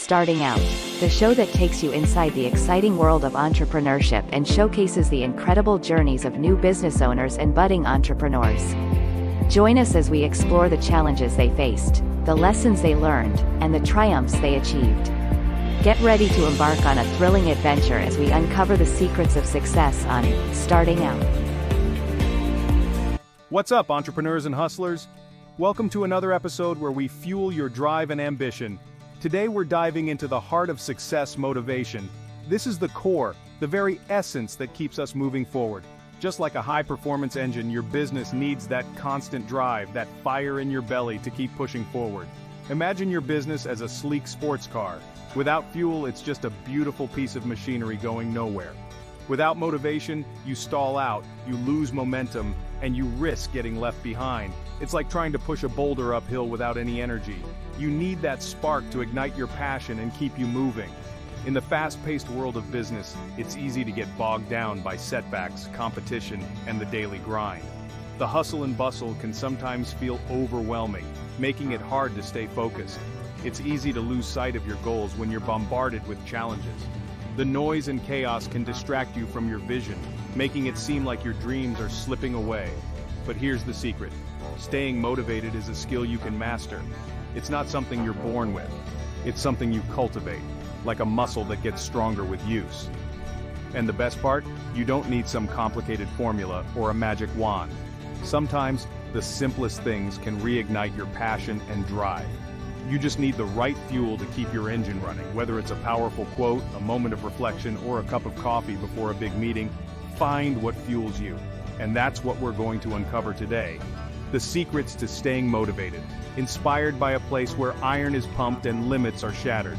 Starting Out, the show that takes you inside the exciting world of entrepreneurship and showcases the incredible journeys of new business owners and budding entrepreneurs. Join us as we explore the challenges they faced, the lessons they learned, and the triumphs they achieved. Get ready to embark on a thrilling adventure as we uncover the secrets of success on Starting Out. What's up, entrepreneurs and hustlers? Welcome to another episode where we fuel your drive and ambition. Today we're diving into the heart of success motivation. This is the core, the very essence that keeps us moving forward. Just like a high-performance engine, your business needs that constant drive, that fire in your belly to keep pushing forward. Imagine your business as a sleek sports car. Without fuel, it's just a beautiful piece of machinery going nowhere. Without motivation, you stall out, you lose momentum, and you risk getting left behind. It's like trying to push a boulder uphill without any energy. You need that spark to ignite your passion and keep you moving. In the fast-paced world of business, it's easy to get bogged down by setbacks, competition, and the daily grind. The hustle and bustle can sometimes feel overwhelming, making it hard to stay focused. It's easy to lose sight of your goals when you're bombarded with challenges. The noise and chaos can distract you from your vision, making it seem like your dreams are slipping away. But here's the secret. Staying motivated is a skill you can master. It's not something you're born with. It's something you cultivate, like a muscle that gets stronger with use. And the best part? You don't need some complicated formula or a magic wand. Sometimes, the simplest things can reignite your passion and drive. You just need the right fuel to keep your engine running, whether it's a powerful quote, a moment of reflection, or a cup of coffee before a big meeting. Find what fuels you. And that's what we're going to uncover today. The secrets to staying motivated, inspired by a place where iron is pumped and limits are shattered.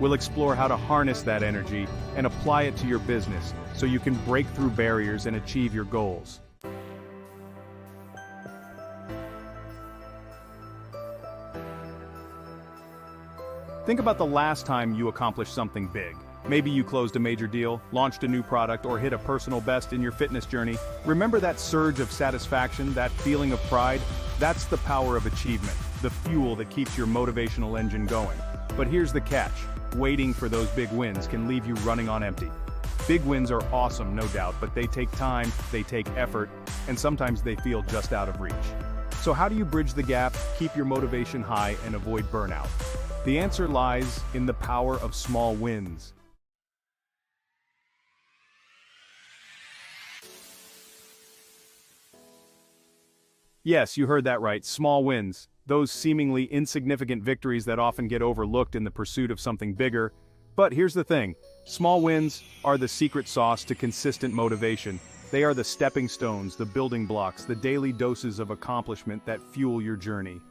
We'll explore how to harness that energy and apply it to your business so you can break through barriers and achieve your goals. Think about the last time you accomplished something big. Maybe you closed a major deal, launched a new product, or hit a personal best in your fitness journey. Remember that surge of satisfaction, that feeling of pride? That's the power of achievement, the fuel that keeps your motivational engine going. But here's the catch. Waiting for those big wins can leave you running on empty. Big wins are awesome, no doubt, but they take time, they take effort, and sometimes they feel just out of reach. So how do you bridge the gap, keep your motivation high, and avoid burnout? The answer lies in the power of small wins. Yes, you heard that right, small wins. Those seemingly insignificant victories that often get overlooked in the pursuit of something bigger. But here's the thing, small wins are the secret sauce to consistent motivation. They are the stepping stones, the building blocks, the daily doses of accomplishment that fuel your journey.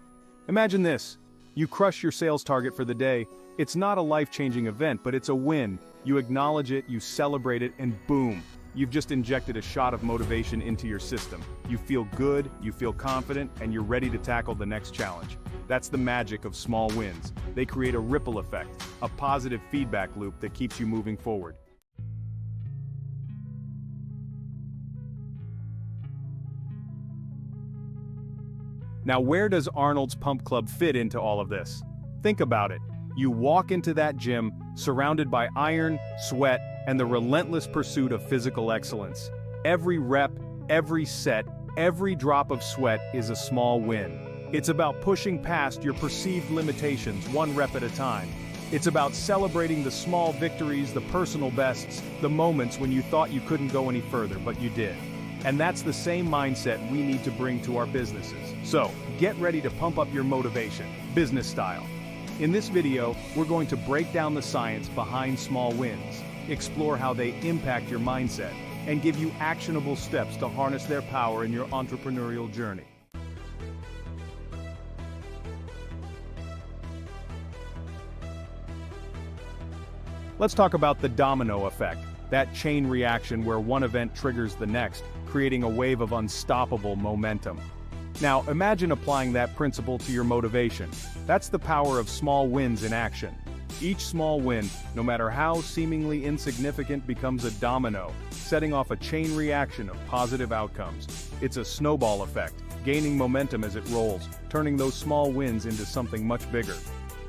Imagine this. You crush your sales target for the day. It's not a life-changing event, but it's a win. You acknowledge it, you celebrate it, and boom, you've just injected a shot of motivation into your system. You feel good, you feel confident, and you're ready to tackle the next challenge. That's the magic of small wins. They create a ripple effect, a positive feedback loop that keeps you moving forward. Now, where does Arnold's Pump Club fit into all of this? Think about it. You walk into that gym, surrounded by iron, sweat, and the relentless pursuit of physical excellence. Every rep, every set, every drop of sweat is a small win. It's about pushing past your perceived limitations one rep at a time. It's about celebrating the small victories, the personal bests, the moments when you thought you couldn't go any further, but you did. And that's the same mindset we need to bring to our businesses. So, get ready to pump up your motivation, business style. In this video, we're going to break down the science behind small wins, explore how they impact your mindset, and give you actionable steps to harness their power in your entrepreneurial journey. Let's talk about the domino effect, that chain reaction where one event triggers the next, creating a wave of unstoppable momentum. Now, imagine applying that principle to your motivation. That's the power of small wins in action. Each small win, no matter how seemingly insignificant, becomes a domino, setting off a chain reaction of positive outcomes. It's a snowball effect, gaining momentum as it rolls, turning those small wins into something much bigger.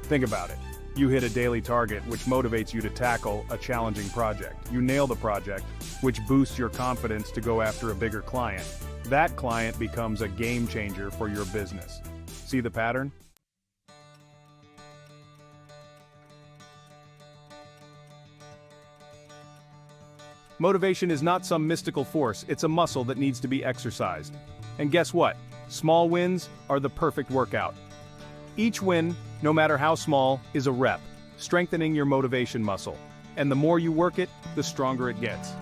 Think about it. You hit a daily target, which motivates you to tackle a challenging project. You nail the project, which boosts your confidence to go after a bigger client. That client becomes a game changer for your business. See the pattern? Motivation is not some mystical force, it's a muscle that needs to be exercised. And guess what? Small wins are the perfect workout. Each win, no matter how small, is a rep, strengthening your motivation muscle. And the more you work it, the stronger it gets.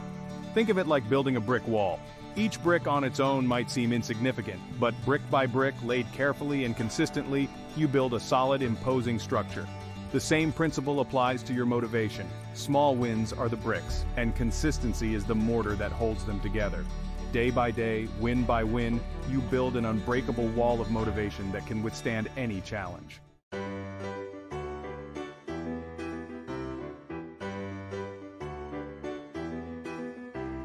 Think of it like building a brick wall. Each brick on its own might seem insignificant, but brick by brick, laid carefully and consistently, you build a solid, imposing structure. The same principle applies to your motivation. Small wins are the bricks, and consistency is the mortar that holds them together. Day by day, win by win, you build an unbreakable wall of motivation that can withstand any challenge.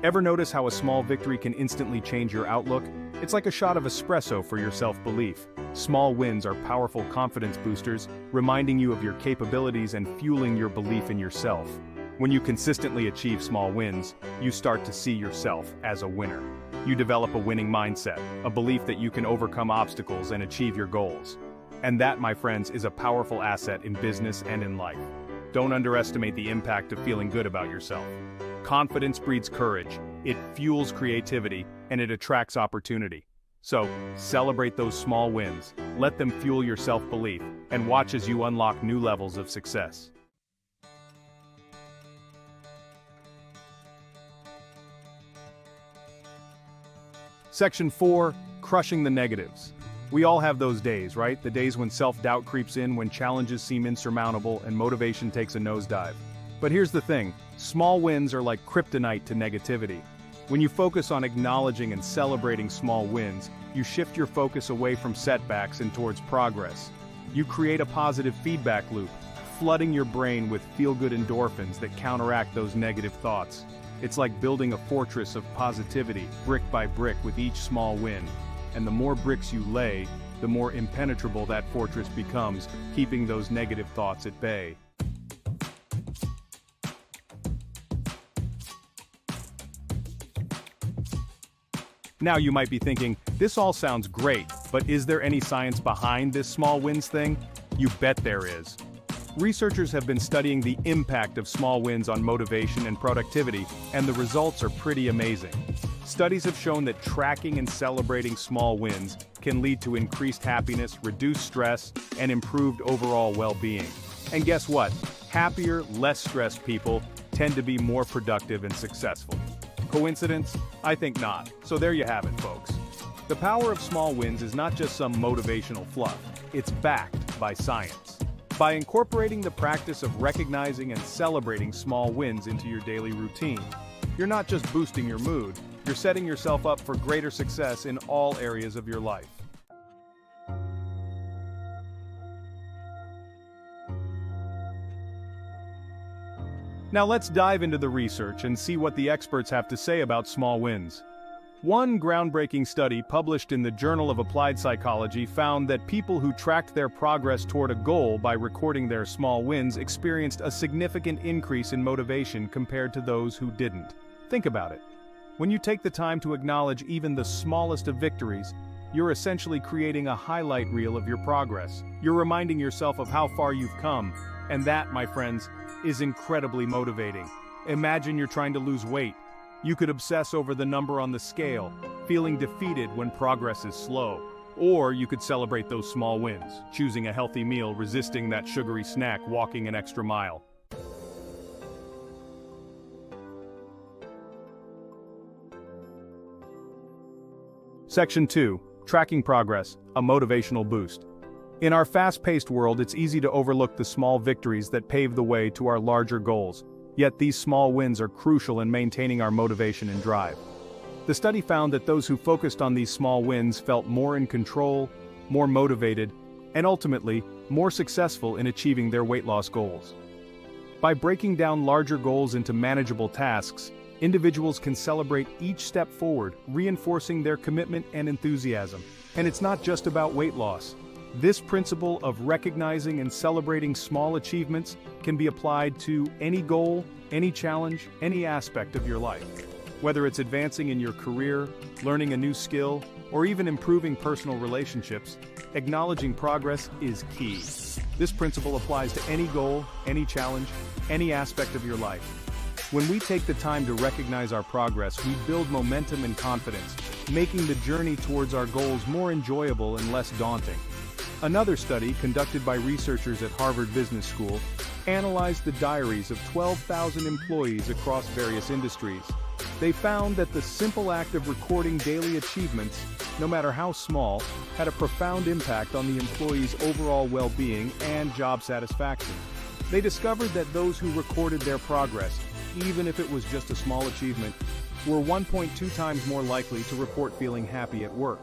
Ever notice how a small victory can instantly change your outlook? It's like a shot of espresso for your self-belief. Small wins are powerful confidence boosters, reminding you of your capabilities and fueling your belief in yourself. When you consistently achieve small wins, you start to see yourself as a winner. You develop a winning mindset, a belief that you can overcome obstacles and achieve your goals. And that, my friends, is a powerful asset in business and in life. Don't underestimate the impact of feeling good about yourself. Confidence breeds courage, it fuels creativity, and it attracts opportunity. So, celebrate those small wins, let them fuel your self-belief, and watch as you unlock new levels of success. Section 4, Crushing the Negatives. We all have those days, right? The days when self-doubt creeps in, when challenges seem insurmountable, and motivation takes a nosedive. But here's the thing, small wins are like kryptonite to negativity. When you focus on acknowledging and celebrating small wins, you shift your focus away from setbacks and towards progress. You create a positive feedback loop, flooding your brain with feel-good endorphins that counteract those negative thoughts. It's like building a fortress of positivity, brick by brick with each small win. And the more bricks you lay, the more impenetrable that fortress becomes, keeping those negative thoughts at bay. Now you might be thinking, this all sounds great, but is there any science behind this small wins thing? You bet there is. Researchers have been studying the impact of small wins on motivation and productivity, and the results are pretty amazing. Studies have shown that tracking and celebrating small wins can lead to increased happiness, reduced stress, and improved overall well-being. And guess what? Happier, less stressed people tend to be more productive and successful. Coincidence? I think not. So there you have it, folks. The power of small wins is not just some motivational fluff. It's backed by science. By incorporating the practice of recognizing and celebrating small wins into your daily routine, you're not just boosting your mood, you're setting yourself up for greater success in all areas of your life. Now let's dive into the research and see what the experts have to say about small wins. One groundbreaking study published in the Journal of Applied Psychology found that people who tracked their progress toward a goal by recording their small wins experienced a significant increase in motivation compared to those who didn't. Think about it. When you take the time to acknowledge even the smallest of victories, you're essentially creating a highlight reel of your progress. You're reminding yourself of how far you've come, and that, my friends, is incredibly motivating. Imagine you're trying to lose weight. You could obsess over the number on the scale, feeling defeated when progress is slow. Or you could celebrate those small wins, choosing a healthy meal, resisting that sugary snack, walking an extra mile. Section 2, Tracking Progress, a Motivational Boost. In our fast-paced world, it's easy to overlook the small victories that pave the way to our larger goals. Yet these small wins are crucial in maintaining our motivation and drive. The study found that those who focused on these small wins felt more in control, more motivated, and ultimately, more successful in achieving their weight loss goals. By breaking down larger goals into manageable tasks, individuals can celebrate each step forward, reinforcing their commitment and enthusiasm. And it's not just about weight loss. This principle of recognizing and celebrating small achievements can be applied to any goal, any challenge, any aspect of your life. Whether it's advancing in your career, learning a new skill, or even improving personal relationships, acknowledging progress is key. This principle applies to any goal, any challenge, any aspect of your life. When we take the time to recognize our progress, we build momentum and confidence, making the journey towards our goals more enjoyable and less daunting. Another study, conducted by researchers at Harvard Business School, analyzed the diaries of 12,000 employees across various industries. They found that the simple act of recording daily achievements, no matter how small, had a profound impact on the employees' overall well-being and job satisfaction. They discovered that those who recorded their progress, even if it was just a small achievement, were 1.2 times more likely to report feeling happy at work.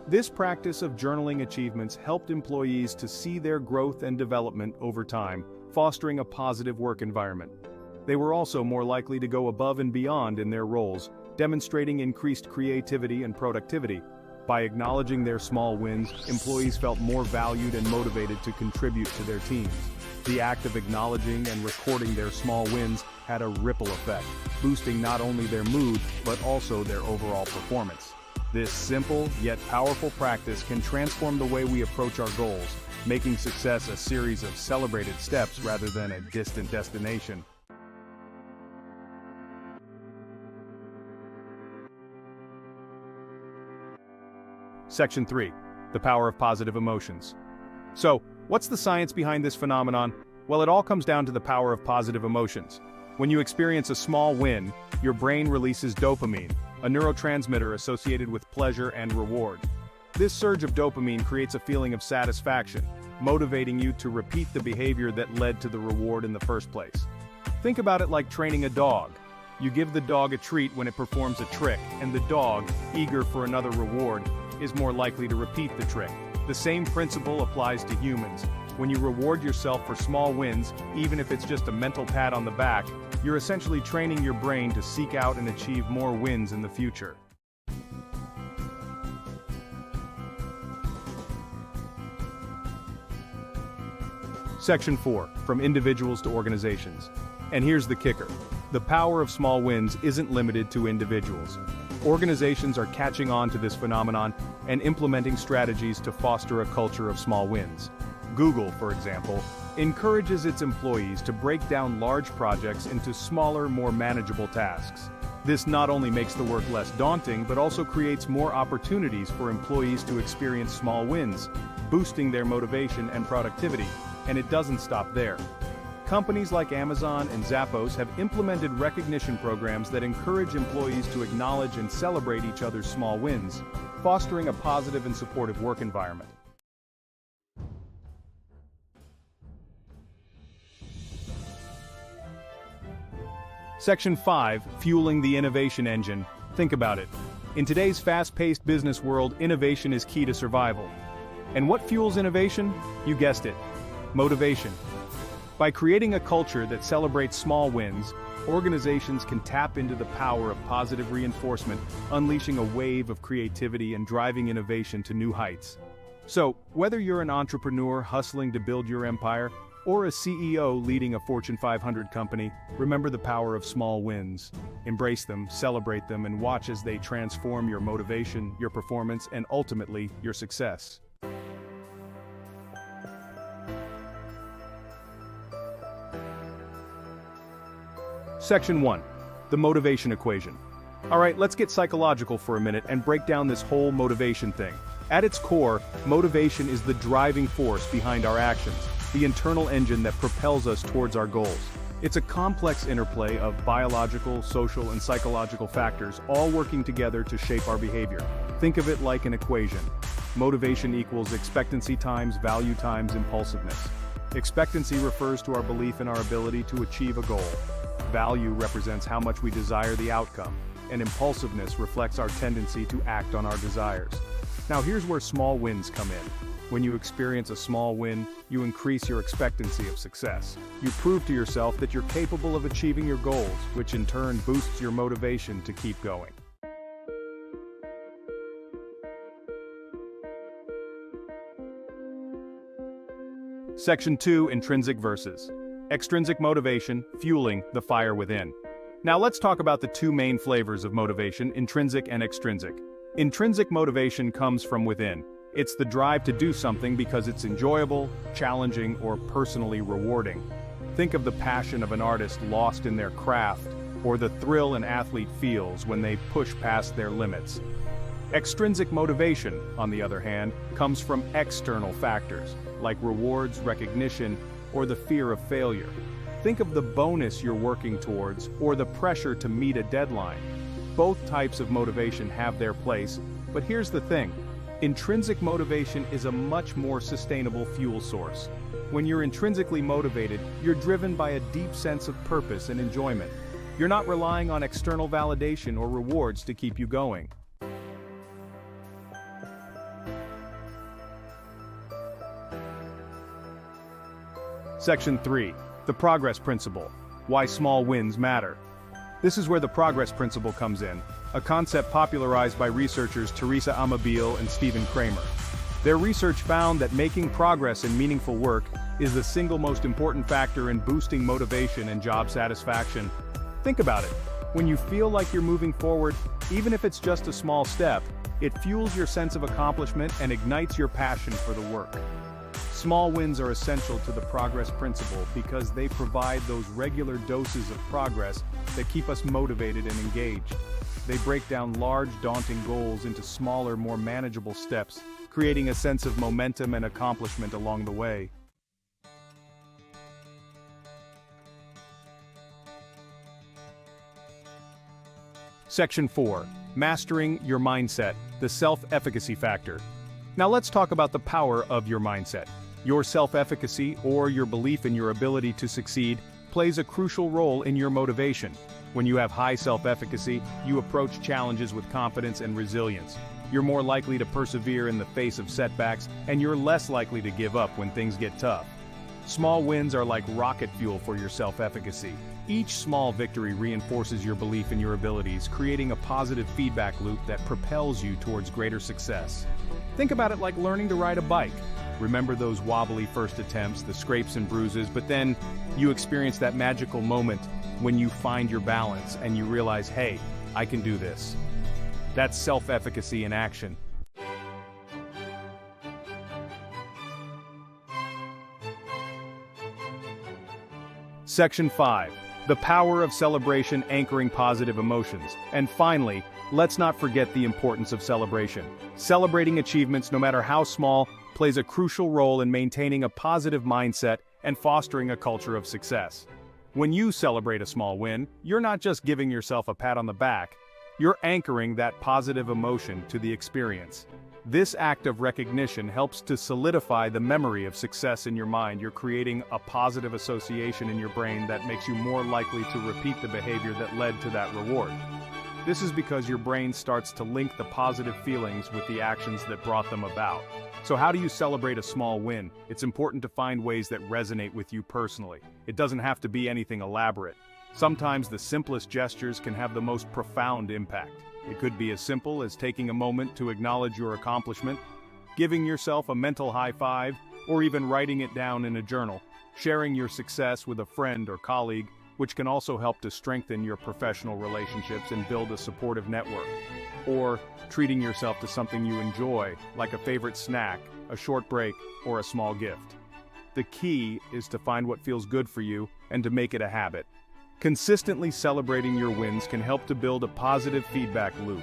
This practice of journaling achievements helped employees to see their growth and development over time, fostering a positive work environment. They were also more likely to go above and beyond in their roles, demonstrating increased creativity and productivity. By acknowledging their small wins, employees felt more valued and motivated to contribute to their teams. The act of acknowledging and recording their small wins had a ripple effect, boosting not only their mood, but also their overall performance. This simple, yet powerful practice can transform the way we approach our goals, making success a series of celebrated steps rather than a distant destination. Section 3. The power of positive emotions. So, what's the science behind this phenomenon? Well, it all comes down to the power of positive emotions. When you experience a small win, your brain releases dopamine, a neurotransmitter associated with pleasure and reward. This surge of dopamine creates a feeling of satisfaction, motivating you to repeat the behavior that led to the reward in the first place. Think about it like training a dog. You give the dog a treat when it performs a trick, and the dog, eager for another reward, is more likely to repeat the trick. The same principle applies to humans. When you reward yourself for small wins, even if it's just a mental pat on the back, you're essentially training your brain to seek out and achieve more wins in the future. Section 4. From individuals to organizations. And here's the kicker. The power of small wins isn't limited to individuals. Organizations are catching on to this phenomenon and implementing strategies to foster a culture of small wins. Google, for example, encourages its employees to break down large projects into smaller, more manageable tasks. This not only makes the work less daunting, but also creates more opportunities for employees to experience small wins, boosting their motivation and productivity. And it doesn't stop there. Companies like Amazon and Zappos have implemented recognition programs that encourage employees to acknowledge and celebrate each other's small wins, fostering a positive and supportive work environment. Section 5. Fueling the innovation engine. Think about it. In today's fast-paced business world, innovation is key to survival. And what fuels innovation? You guessed it. Motivation. By creating a culture that celebrates small wins, organizations can tap into the power of positive reinforcement, unleashing a wave of creativity and driving innovation to new heights. So, whether you're an entrepreneur hustling to build your empire, or a CEO leading a Fortune 500 company, remember the power of small wins. Embrace them, celebrate them, and watch as they transform your motivation, your performance, and ultimately, your success. Section 1. The motivation equation. Alright, let's get psychological for a minute and break down this whole motivation thing. At its core, motivation is the driving force behind our actions, the internal engine that propels us towards our goals. It's a complex interplay of biological, social, and psychological factors all working together to shape our behavior. Think of it like an equation. Motivation equals expectancy times value times impulsiveness. Expectancy refers to our belief in our ability to achieve a goal. Value represents how much we desire the outcome, and impulsiveness reflects our tendency to act on our desires. Now here's where small wins come in. When you experience a small win, you increase your expectancy of success. You prove to yourself that you're capable of achieving your goals, which in turn boosts your motivation to keep going. Section 2, Intrinsic versus extrinsic motivation, fueling the fire within. Now let's talk about the two main flavors of motivation, intrinsic and extrinsic. Intrinsic motivation comes from within. It's the drive to do something because it's enjoyable, challenging, or personally rewarding. Think of the passion of an artist lost in their craft, or the thrill an athlete feels when they push past their limits. Extrinsic motivation, on the other hand, comes from external factors, like rewards, recognition, or the fear of failure. Think of the bonus you're working towards, or the pressure to meet a deadline. Both types of motivation have their place, but here's the thing. Intrinsic motivation is a much more sustainable fuel source. When you're intrinsically motivated, you're driven by a deep sense of purpose and enjoyment. You're not relying on external validation or rewards to keep you going. Section 3. The Progress Principle. Why small wins matter. This is where the progress principle comes in, a concept popularized by researchers Teresa Amabile and Stephen Kramer. Their research found that making progress in meaningful work is the single most important factor in boosting motivation and job satisfaction. Think about it. When you feel like you're moving forward, even if it's just a small step, it fuels your sense of accomplishment and ignites your passion for the work. Small wins are essential to the progress principle because they provide those regular doses of progress that keep us motivated and engaged. They break down large, daunting goals into smaller, more manageable steps, creating a sense of momentum and accomplishment along the way. Section 4. Mastering your mindset, the self-efficacy factor. Now let's talk about the power of your mindset. Your self-efficacy, or your belief in your ability to succeed, plays a crucial role in your motivation. When you have high self-efficacy, you approach challenges with confidence and resilience. You're more likely to persevere in the face of setbacks, and you're less likely to give up when things get tough. Small wins are like rocket fuel for your self-efficacy. Each small victory reinforces your belief in your abilities, creating a positive feedback loop that propels you towards greater success. Think about it like learning to ride a bike. Remember those wobbly first attempts, the scrapes and bruises, but then you experience that magical moment when you find your balance and you realize, hey, I can do this. That's self-efficacy in action. Section 5. The power of celebration anchoring positive emotions. And finally, let's not forget the importance of celebration. Celebrating achievements, no matter how small, plays a crucial role in maintaining a positive mindset and fostering a culture of success. When you celebrate a small win, you're not just giving yourself a pat on the back, you're anchoring that positive emotion to the experience. This act of recognition helps to solidify the memory of success in your mind. You're creating a positive association in your brain that makes you more likely to repeat the behavior that led to that reward. This is because your brain starts to link the positive feelings with the actions that brought them about. So how do you celebrate a small win? It's important to find ways that resonate with you personally. It doesn't have to be anything elaborate. Sometimes the simplest gestures can have the most profound impact. It could be as simple as taking a moment to acknowledge your accomplishment, giving yourself a mental high five, or even writing it down in a journal. Sharing your success with a friend or colleague, which can also help to strengthen your professional relationships and build a supportive network. Or treating yourself to something you enjoy, like a favorite snack, a short break, or a small gift. The key is to find what feels good for you and to make it a habit. Consistently celebrating your wins can help to build a positive feedback loop.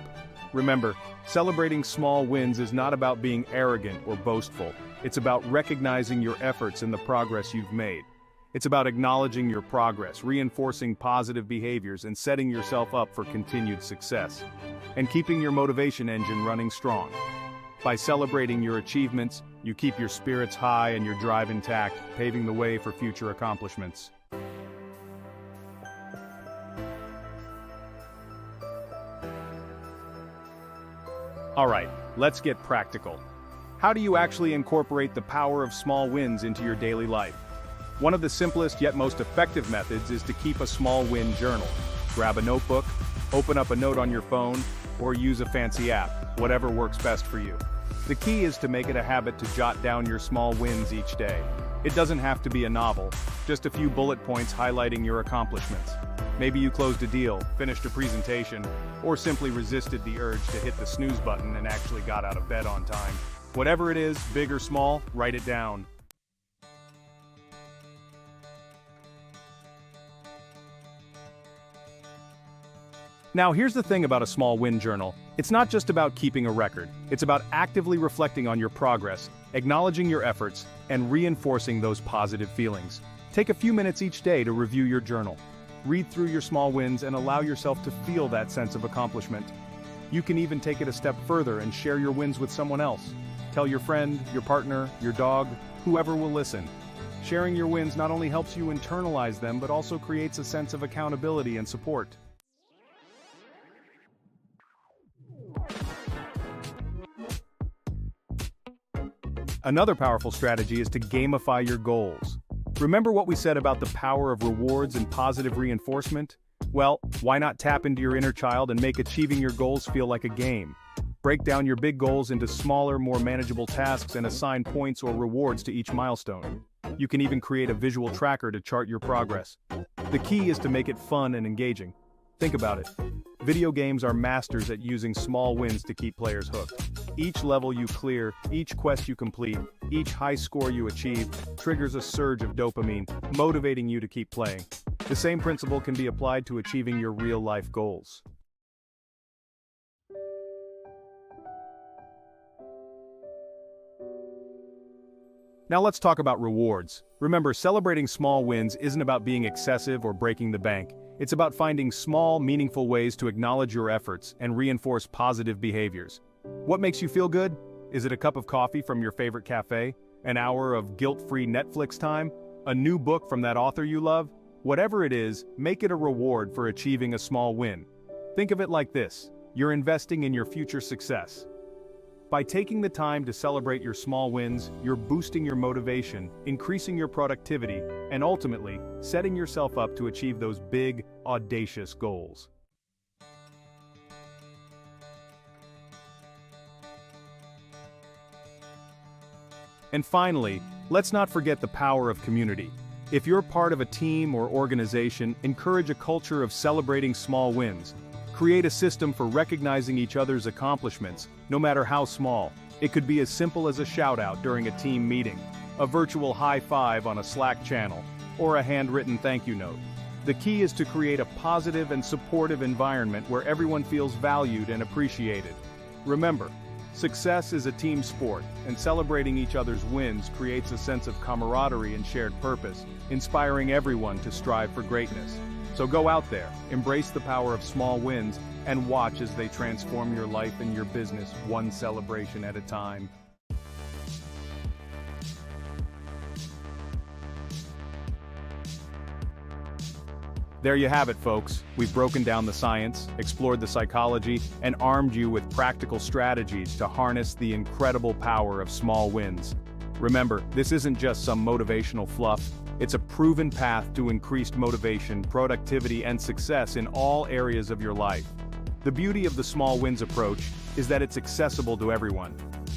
Remember, celebrating small wins is not about being arrogant or boastful. It's about recognizing your efforts and the progress you've made. It's about acknowledging your progress, reinforcing positive behaviors, and setting yourself up for continued success. And keeping your motivation engine running strong. By celebrating your achievements, you keep your spirits high and your drive intact, paving the way for future accomplishments. All right, let's get practical. How do you actually incorporate the power of small wins into your daily life? One of the simplest yet most effective methods is to keep a small win journal. Grab a notebook, open up a note on your phone, or use a fancy app, whatever works best for you. The key is to make it a habit to jot down your small wins each day. It doesn't have to be a novel, just a few bullet points highlighting your accomplishments. Maybe you closed a deal, finished a presentation, or simply resisted the urge to hit the snooze button and actually got out of bed on time. Whatever it is, big or small, write it down. Now, here's the thing about a small win journal. It's not just about keeping a record. It's about actively reflecting on your progress, acknowledging your efforts, and reinforcing those positive feelings. Take a few minutes each day to review your journal. Read through your small wins and allow yourself to feel that sense of accomplishment. You can even take it a step further and share your wins with someone else. Tell your friend, your partner, your dog, whoever will listen. Sharing your wins not only helps you internalize them, but also creates a sense of accountability and support. Another powerful strategy is to gamify your goals. Remember what we said about the power of rewards and positive reinforcement? Well, why not tap into your inner child and make achieving your goals feel like a game? Break down your big goals into smaller, more manageable tasks and assign points or rewards to each milestone. You can even create a visual tracker to chart your progress. The key is to make it fun and engaging. Think about it. Video games are masters at using small wins to keep players hooked. Each level you clear, each quest you complete, each high score you achieve, triggers a surge of dopamine, motivating you to keep playing. The same principle can be applied to achieving your real-life goals. Now let's talk about rewards. Remember, celebrating small wins isn't about being excessive or breaking the bank. It's about finding small, meaningful ways to acknowledge your efforts and reinforce positive behaviors. What makes you feel good? Is it a cup of coffee from your favorite cafe? An hour of guilt-free Netflix time? A new book from that author you love? Whatever it is, make it a reward for achieving a small win. Think of it like this: you're investing in your future success. By taking the time to celebrate your small wins, you're boosting your motivation, increasing your productivity, and ultimately, setting yourself up to achieve those big, audacious goals. And finally, let's not forget the power of community. If you're part of a team or organization, encourage a culture of celebrating small wins. Create a system for recognizing each other's accomplishments, no matter how small. It could be as simple as a shout-out during a team meeting, a virtual high-five on a Slack channel, or a handwritten thank you note. The key is to create a positive and supportive environment where everyone feels valued and appreciated. Remember, success is a team sport, and celebrating each other's wins creates a sense of camaraderie and shared purpose, inspiring everyone to strive for greatness. So go out there, embrace the power of small wins, and watch as they transform your life and your business one celebration at a time. There you have it, folks. We've broken down the science, explored the psychology, and armed you with practical strategies to harness the incredible power of small wins. Remember, this isn't just some motivational fluff. It's a proven path to increased motivation, productivity, and success in all areas of your life. The beauty of the small wins approach is that it's accessible to everyone.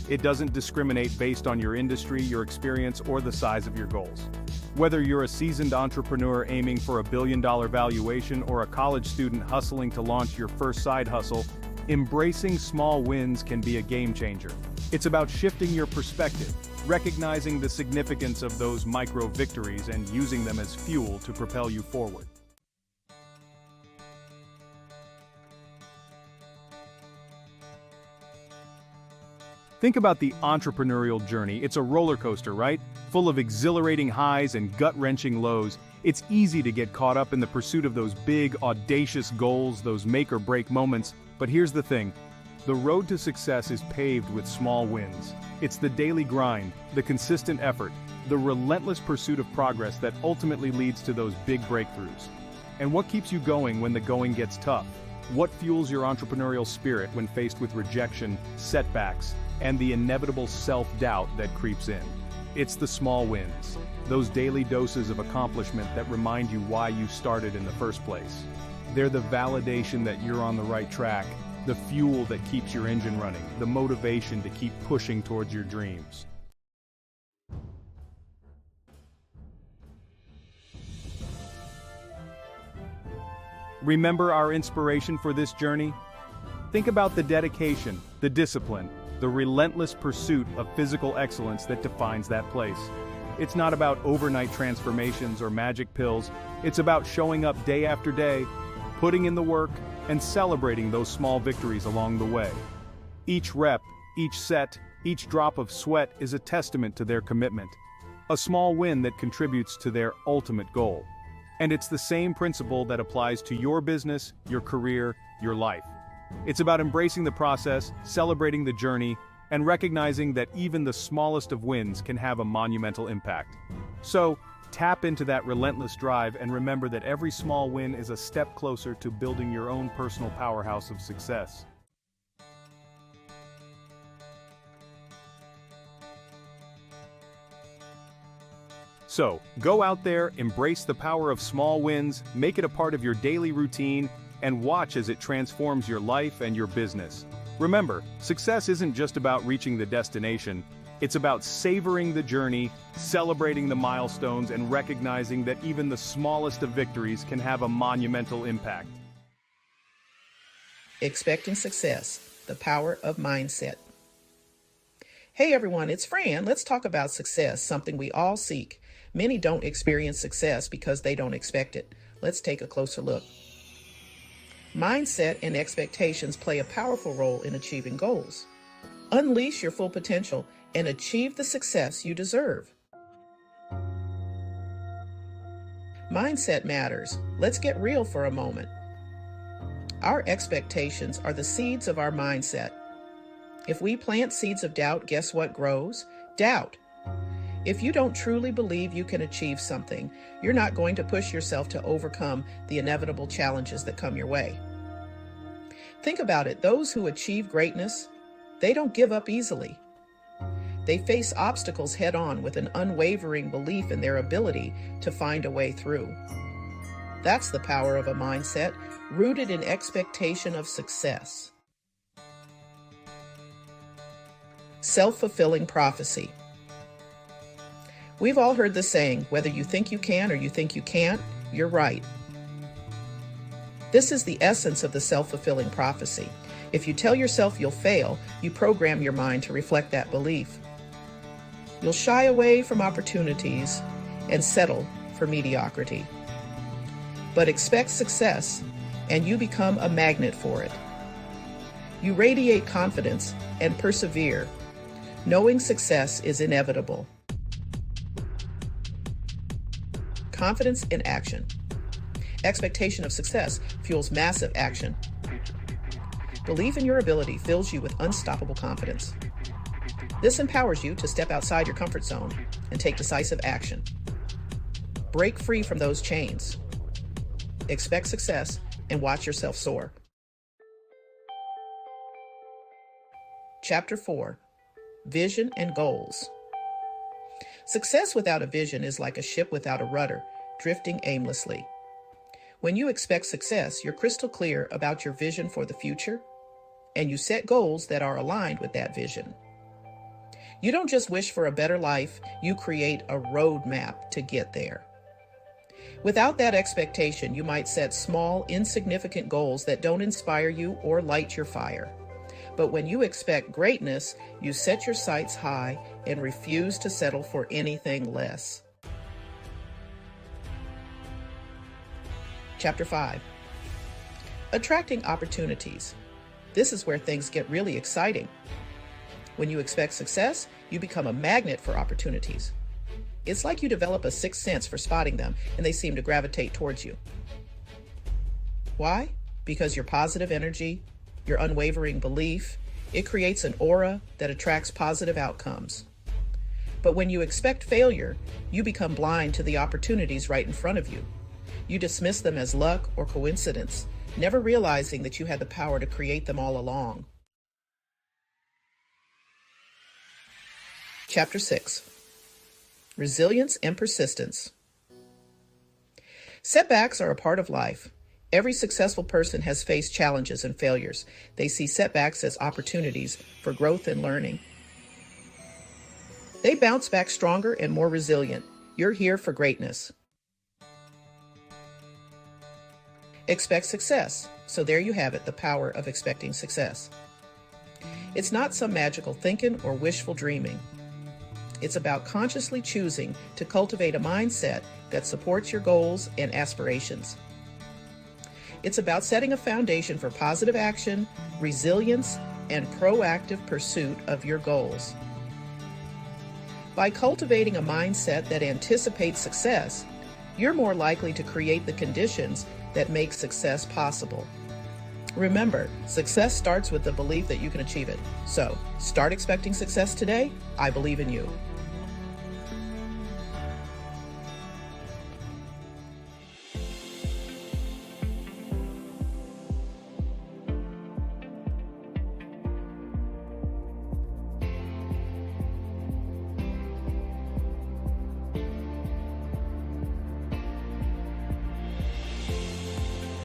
It doesn't discriminate based on your industry, your experience, or the size of your goals. Whether you're a seasoned entrepreneur aiming for $1 billion valuation or a college student hustling to launch your first side hustle, embracing small wins can be a game changer. It's about shifting your perspective, recognizing the significance of those micro victories and using them as fuel to propel you forward. Think about the entrepreneurial journey. It's a roller coaster, right? Full of exhilarating highs and gut-wrenching lows. It's easy to get caught up in the pursuit of those big, audacious goals, those make-or-break moments. But here's the thing. The road to success is paved with small wins. It's the daily grind, the consistent effort, the relentless pursuit of progress that ultimately leads to those big breakthroughs. And what keeps you going when the going gets tough? What fuels your entrepreneurial spirit when faced with rejection, setbacks, and the inevitable self-doubt that creeps in? It's the small wins, those daily doses of accomplishment that remind you why you started in the first place. They're the validation that you're on the right track, the fuel that keeps your engine running, the motivation to keep pushing towards your dreams. Remember our inspiration for this journey? Think about the dedication, the discipline, the relentless pursuit of physical excellence that defines that place. It's not about overnight transformations or magic pills. It's about showing up day after day, putting in the work, and celebrating those small victories along the way. Each rep, each set, each drop of sweat is a testament to their commitment, a small win that contributes to their ultimate goal. And it's the same principle that applies to your business, your career, your life. It's about embracing the process, celebrating the journey, and recognizing that even the smallest of wins can have a monumental impact. So, tap into that relentless drive and remember that every small win is a step closer to building your own personal powerhouse of success. So, go out there, embrace the power of small wins, make it a part of your daily routine, and watch as it transforms your life and your business. Remember, success isn't just about reaching the destination, it's about savoring the journey, celebrating the milestones, and recognizing that even the smallest of victories can have a monumental impact. Expecting success, the power of mindset. Hey everyone, it's Fran. Let's talk about success, something we all seek. Many don't experience success because they don't expect it. Let's take a closer look. Mindset and expectations play a powerful role in achieving goals. Unleash your full potential and achieve the success you deserve. Mindset matters. Let's get real for a moment. Our expectations are the seeds of our mindset. If we plant seeds of doubt, guess what grows? Doubt. If you don't truly believe you can achieve something, you're not going to push yourself to overcome the inevitable challenges that come your way. Think about it. Those who achieve greatness, they don't give up easily. They face obstacles head on with an unwavering belief in their ability to find a way through. That's the power of a mindset rooted in expectation of success. Self-fulfilling prophecy. We've all heard the saying, whether you think you can or you think you can't, you're right. This is the essence of the self-fulfilling prophecy. If you tell yourself you'll fail, you program your mind to reflect that belief. You'll shy away from opportunities and settle for mediocrity. But expect success, and you become a magnet for it. You radiate confidence and persevere, knowing success is inevitable. Confidence in action. Expectation of success fuels massive action. Belief in your ability fills you with unstoppable confidence. This empowers you to step outside your comfort zone and take decisive action. Break free from those chains. Expect success and watch yourself soar. Chapter 4. Vision and Goals. Success without a vision is like a ship without a rudder, drifting aimlessly. When you expect success, you're crystal clear about your vision for the future, and you set goals that are aligned with that vision. You don't just wish for a better life, you create a roadmap to get there. Without that expectation, you might set small, insignificant goals that don't inspire you or light your fire. But when you expect greatness, you set your sights high and refuse to settle for anything less. Chapter 5. Attracting opportunities. This is where things get really exciting. When you expect success, you become a magnet for opportunities. It's like you develop a sixth sense for spotting them, and they seem to gravitate towards you. Why? Because your positive energy, your unwavering belief, it creates an aura that attracts positive outcomes. But when you expect failure, you become blind to the opportunities right in front of you. You dismiss them as luck or coincidence, never realizing that you had the power to create them all along. Chapter 6. Resilience and Persistence. Setbacks are a part of life. Every successful person has faced challenges and failures. They see setbacks as opportunities for growth and learning. They bounce back stronger and more resilient. You're here for greatness. Expect success. So there you have it, the power of expecting success. It's not some magical thinking or wishful dreaming. It's about consciously choosing to cultivate a mindset that supports your goals and aspirations. It's about setting a foundation for positive action, resilience, and proactive pursuit of your goals. By cultivating a mindset that anticipates success, you're more likely to create the conditions that make success possible. Remember, success starts with the belief that you can achieve it. So, start expecting success today. I believe in you.